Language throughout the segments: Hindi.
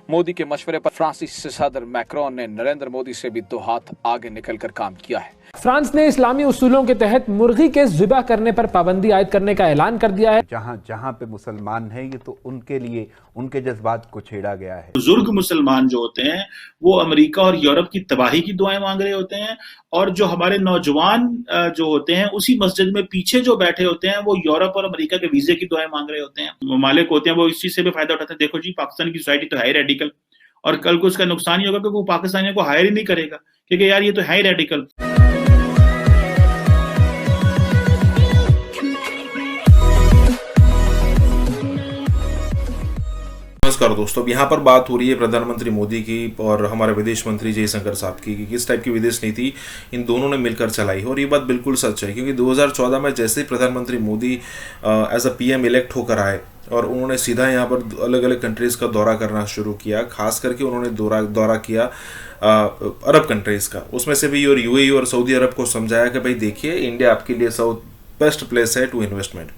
मोदी के मशवरे पर फ्रांसीसी सदर मैक्रोन ने नरेंद्र मोदी से भी 2 हाथ आगे निकलकर काम किया है। फ्रांस ने इस्लामी उसूलों के तहत मुर्गी के ज़िबा करने पर पाबंदी आयद करने का ऐलान कर दिया है। जहां जहां पे मुसलमान हैं, ये तो उनके लिए उनके जज्बात को छेड़ा गया है। बुजुर्ग मुसलमान जो होते हैं वो अमेरिका और यूरोप की तबाही की दुआएं मांग रहे होते हैं, और जो हमारे नौजवान जो होते हैं उसी मस्जिद में पीछे जो बैठे होते हैं वो यूरोप और अमेरिका के वीजे की दुआएं मांग रहे होते हैं। ममालिक होते हैं वो इस चीज से भी फायदा उठाते हैं। देखो जी, पाकिस्तान की सोसाइटी तो है रेडिकल, और कल को उसका नुकसान ही होगा क्योंकि वो पाकिस्तानियों को हायर ही नहीं करेगा, क्योंकि यार ये तो है रेडिकल। नमस्कार दोस्तों, अब यहाँ पर बात हो रही है प्रधानमंत्री मोदी की और हमारे विदेश मंत्री जयशंकर साहब की कि किस टाइप की विदेश नीति इन दोनों ने मिलकर चलाई है। और ये बात बिल्कुल सच है, क्योंकि 2014 में जैसे ही प्रधानमंत्री Modi as a PM elect होकर आए और उन्होंने सीधा यहाँ पर अलग अलग कंट्रीज़ का दौरा करना शुरू किया। खास करके उन्होंने दौरा किया अरब कंट्रीज़ का, उसमें से भी और यूएई और सऊदी अरब को समझाया कि भाई देखिए, इंडिया आपके लिए बेस्ट प्लेस है टू इन्वेस्टमेंट।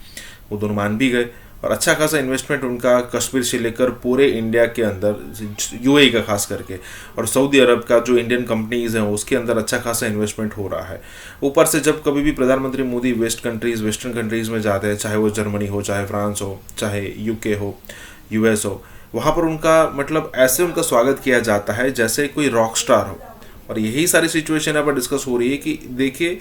वो दोनों मान भी गए और अच्छा खासा इन्वेस्टमेंट उनका कश्मीर से लेकर पूरे इंडिया के अंदर, यूएई का खास करके, और सऊदी अरब का जो इंडियन कंपनीज हैं उसके अंदर अच्छा खासा इन्वेस्टमेंट हो रहा है। ऊपर से जब कभी भी प्रधानमंत्री मोदी वेस्टर्न कंट्रीज़ में जाते हैं, चाहे वो जर्मनी हो, चाहे फ्रांस हो, चाहे यूके हो, यूएस हो, वहाँ पर उनका मतलब ऐसे उनका स्वागत किया जाता है जैसे कोई रॉक स्टार हो। और यही सारी सिचुएशन यहाँ पर डिस्कस हो रही है कि देखिए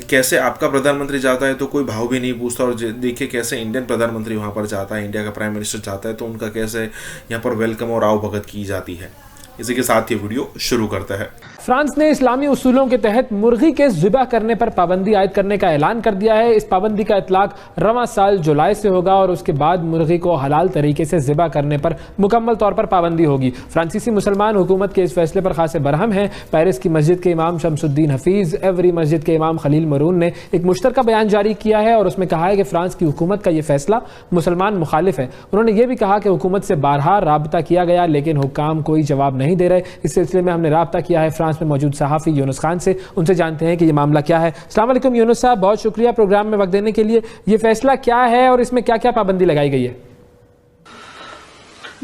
कैसे आपका प्रधानमंत्री जाता है तो कोई भाव भी नहीं पूछता, और देखिए कैसे इंडियन प्रधानमंत्री वहाँ पर जाता है, इंडिया का प्राइम मिनिस्टर जाता है तो उनका कैसे यहाँ पर वेलकम और आओ भगत की जाती है। इसी के साथ ये वीडियो शुरू करता है। फ्रांस ने इस्लामी उसूलों के तहत मुर्गी के ज़िबा करने पर पाबंदी आयद करने का ऐलान कर दिया है। इस पाबंदी का इतलाक रवां साल जुलाई से होगा और उसके बाद मुर्गी को हलाल तरीके से ज़िबा करने पर मुकम्मल तौर पर पाबंदी होगी। फ्रांसीसी मुसलमान हुकूमत के इस फैसले पर खासे बरहम हैं। पेरिस की मस्जिद के इमाम शमसुद्दीन हफीज़, एवरी मस्जिद के इमाम खलील मरून ने एक मुश्तरका बयान जारी किया है और उसमें कहा है कि फ्रांस की हुकूमत का यह फैसला मुसलमान मुखालिफ है। उन्होंने ये भी कहा कि हुकूमत से बारहा राबता किया गया लेकिन हुक्काम कोई जवाब नहीं दे रहे। इस सिलसिले में हमने राब्ता किया है फ्रांस में मौजूद सहाफ़ी यूनुस खान से, उनसे जानते हैं कि ये मामला क्या है। अस्सलाम वालेकुम यूनुस साहब, बहुत शुक्रिया प्रोग्राम में वक्त देने के लिए। ये फैसला क्या है और इसमें क्या क्या पाबंदी लगाई गई है?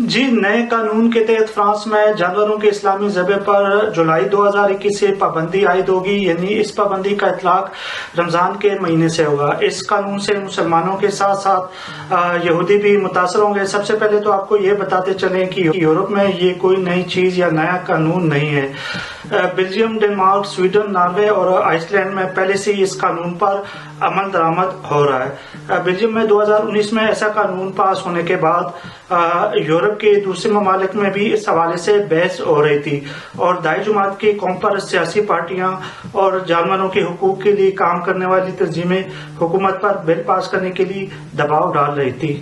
जी, नए कानून के तहत फ्रांस में जानवरों के इस्लामी ज़बह पर जुलाई 2021 से पाबंदी आयद होगी, यानी इस पाबंदी का इतलाक रमज़ान के महीने से होगा। इस कानून से मुसलमानों के साथ साथ यहूदी भी मुतासर होंगे। सबसे पहले तो आपको ये बताते चलें कि यूरोप में ये कोई नई चीज़ या नया कानून नहीं है। बेल्जियम, डेनमार्क, स्वीडन, नॉर्वे और आइसलैंड में पहले से ही इस कानून पर अमल दरामद हो रहा है। बेल्जियम में 2019 में ऐसा कानून पास होने के बाद यूरोप के दूसरे ममालिक में भी इस हवाले से बहस हो रही थी और दाई जमात की कौम पर सियासी पार्टियां और जानवरों के हुकूक के लिए काम करने वाली तंजीमें हुकूमत पर बिल पास करने के लिए दबाव डाल रही थी।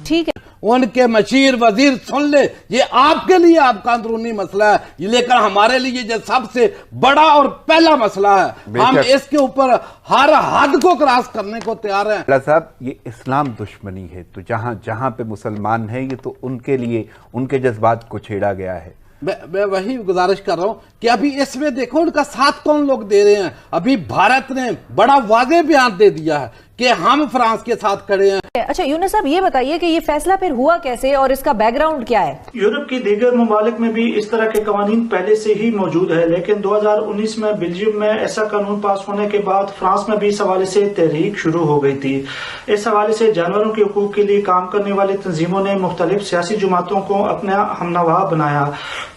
ठीक है, उनके मशीर वजीर सुन ले, ये आपके लिए आपका अंदरूनी मसला है, लेकिन हमारे लिए ये सबसे बड़ा और पहला मसला है। हम इसके ऊपर हर हद को क्रॉस करने को तैयार हैं। साहब, ये इस्लाम दुश्मनी है, तो जहां जहां पे मुसलमान हैं ये तो उनके लिए उनके जज्बात को छेड़ा गया है। मैं वही गुजारिश कर रहा हूं कि अभी इसमें देखो उनका साथ कौन लोग दे रहे हैं। अभी भारत ने बड़ा वाज़ेह बयान दे दिया है कि हम फ्रांस के साथ खड़े हैं। अच्छा यूनुस साहब, ये बताइए कि ये फैसला फिर हुआ कैसे और इसका बैकग्राउंड क्या है? यूरोप के दीगर ममालिक में भी इस तरह के कवानीन पहले से ही मौजूद है, लेकिन 2019 में बेल्जियम में ऐसा कानून पास होने के बाद फ्रांस में भी इस हवाले से तहरीक शुरू हो गई थी। इस हवाले से जानवरों के हकूक के लिए काम करने वाली तंजीमों ने मुख्तलिफ सियासी जमातों को अपना हमनवा बनाया।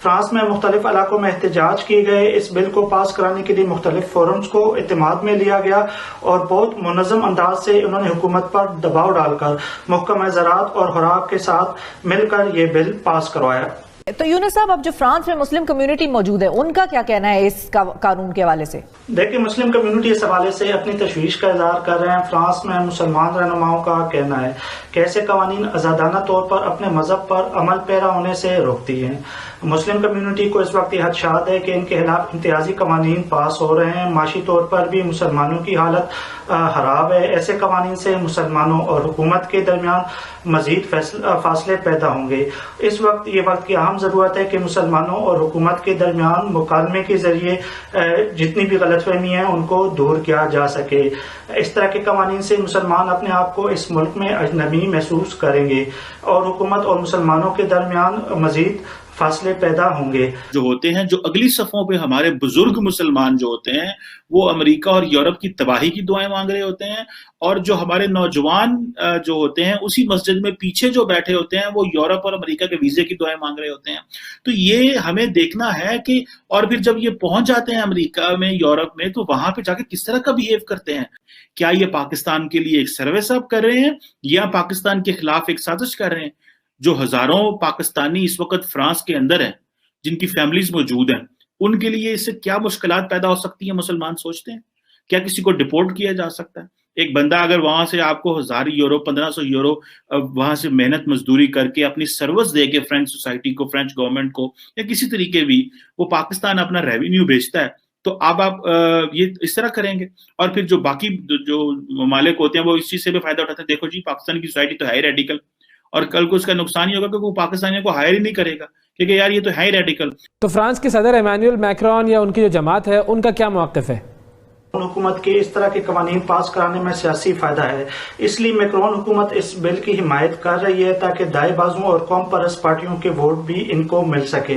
फ्रांस में मुख्तलिफ इलाकों में एहतजाज किए गए। इस बिल को पास कराने के लिए मुख्तलिफ फोरम्स को इत्तेमाद में लिया गया और बहुत मुनज़्ज़म अंदाज से उन्होंने हुकूमत पर दबाव डालकर महकमा ज़राअत और खुराक के साथ मिलकर ये बिल पास करवाया। तो यूनुस साहब, अब जो फ्रांस में मुस्लिम कम्युनिटी मौजूद है उनका क्या कहना है इस कानून के हवाले से? देखिए, मुस्लिम कम्युनिटी इस हवाले से अपनी तशवीश का इजहार कर रहे हैं। फ्रांस में मुसलमान रहनुमाओं का कहना है कि ऐसे कवानीन आज़ादाना तौर पर अपने मजहब पर अमल पैरा होने से रोकती हैं। मुस्लिम कम्युनिटी को इस वक्त हदशात है कि इनके खिलाफ इम्तियाजी कवानीन पास हो रहे हैं। माशी तौर पर भी मुसलमानों की हालत खराब है। ऐसे कवानीन से मुसलमानों और हुकूमत के दरमियान मजीद फासले पैदा होंगे। इस वक्त ये वक्त की अहम अहम ज़रूरत है कि मुसलमानों और हुकूमत के दरमियान मुकालमे के ज़रिए जितनी भी गलतफहमी है उनको दूर किया जा सके। इस तरह के कवानीन से मुसलमान अपने आप को इस मुल्क में अजनबी महसूस करेंगे और हुकूमत और मुसलमानों के दरमियान मजीद फासले पैदा होंगे। जो होते हैं, जो अगली सफ़ों पे हमारे बुजुर्ग मुसलमान जो होते हैं वो अमेरिका और यूरोप की तबाही की दुआएं मांग रहे होते हैं, और जो हमारे नौजवान जो होते हैं उसी मस्जिद में पीछे जो बैठे होते हैं वो यूरोप और अमेरिका के वीजे की दुआएं मांग रहे होते हैं। तो ये हमें देखना है कि, और फिर जब ये पहुंच जाते हैं अमेरिका में, यूरोप में, तो वहां पे जाके किस तरह का बिहेव करते हैं। क्या ये पाकिस्तान के लिए एक सर्विस अब कर रहे हैं या पाकिस्तान के खिलाफ एक साजिश कर रहे हैं? जो हजारों पाकिस्तानी इस वक्त फ्रांस के अंदर हैं, जिनकी फैमिलीज मौजूद हैं, उनके लिए इससे क्या मुश्किलात पैदा हो सकती है मुसलमान सोचते हैं? क्या किसी को डिपोर्ट किया जा सकता है? एक बंदा अगर वहां से आपको 1000 यूरो 1500 यूरो वहां से मेहनत मजदूरी करके अपनी सर्विस दे के फ्रेंच सोसाइटी को, फ्रेंच गवर्नमेंट को, या किसी तरीके भी वो पाकिस्तान अपना रेवेन्यू बेचता है, तो अब आप ये इस तरह करेंगे। और फिर जो बाकी जो ममालिक होते हैं वो इस चीज से भी फायदा उठाते हैं। देखो जी, पाकिस्तान की सोसाइटी तो है ही रेडिकल, और कल को उसका नुकसान ही होगा क्योंकि वो पाकिस्तानियों को हायर ही नहीं करेगा, क्योंकि यार ये तो है ही रेडिकल। तो फ्रांस के सदर इमैनुअल मैक्रोन या उनकी जो जमात है उनका क्या मौक़िफ़ है? हुकूमत के इस तरह के कवानीन पास कराने में सियासी फायदा है, इसलिए मैक्रोन हुकूमत इस बिल की हिमायत कर रही है ताकि दाएं बाजुओं और कौम परस्त पार्टियों के वोट भी इनको मिल सके।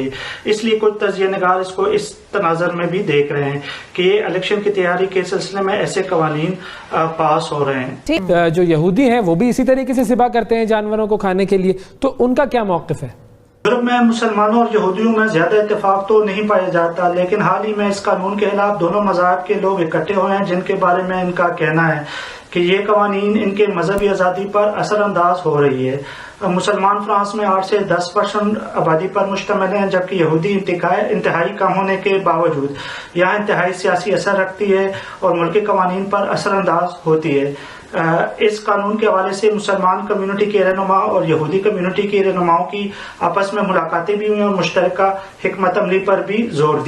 इसलिए कुछ तजिया निगार इसको इस तनाजर में भी देख रहे हैं कि ये इलेक्शन की तैयारी के सिलसिले में ऐसे कवानीन पास हो रहे हैं। जो यहूदी हैं वो भी इसी तरीके से ज़िबा करते हैं जानवरों को खाने के लिए, तो उनका क्या मौक़िफ़ है? यूरोप में मुसलमानों और यहूदियों में ज्यादा इत्तेफाक तो नहीं पाया जाता, लेकिन हाल ही में इस कानून के खिलाफ दोनों मज़ाहब के लोग इकट्ठे हुए हैं, जिनके बारे में इनका कहना है कि ये कवानीन इनके मजहबी आज़ादी पर असरअंदाज हो रही है। मुसलमान फ्रांस में 8 से 10% आबादी पर मुश्तमिल हैं, जबकि यहूदी इंतहाई कम होने के बावजूद यहाँ इंतहाई सियासी असर रखती है और मुल्की कवानीन पर असरअंदाज होती है। इस कानून के हवाले से मुसलमान कम्युनिटी के रहनुमा और यहूदी कम्युनिटी के रहनुमाओं की आपस में मुलाकातें भी हुई और मुश्तरका हिकमत अमली पर भी जोर दिया।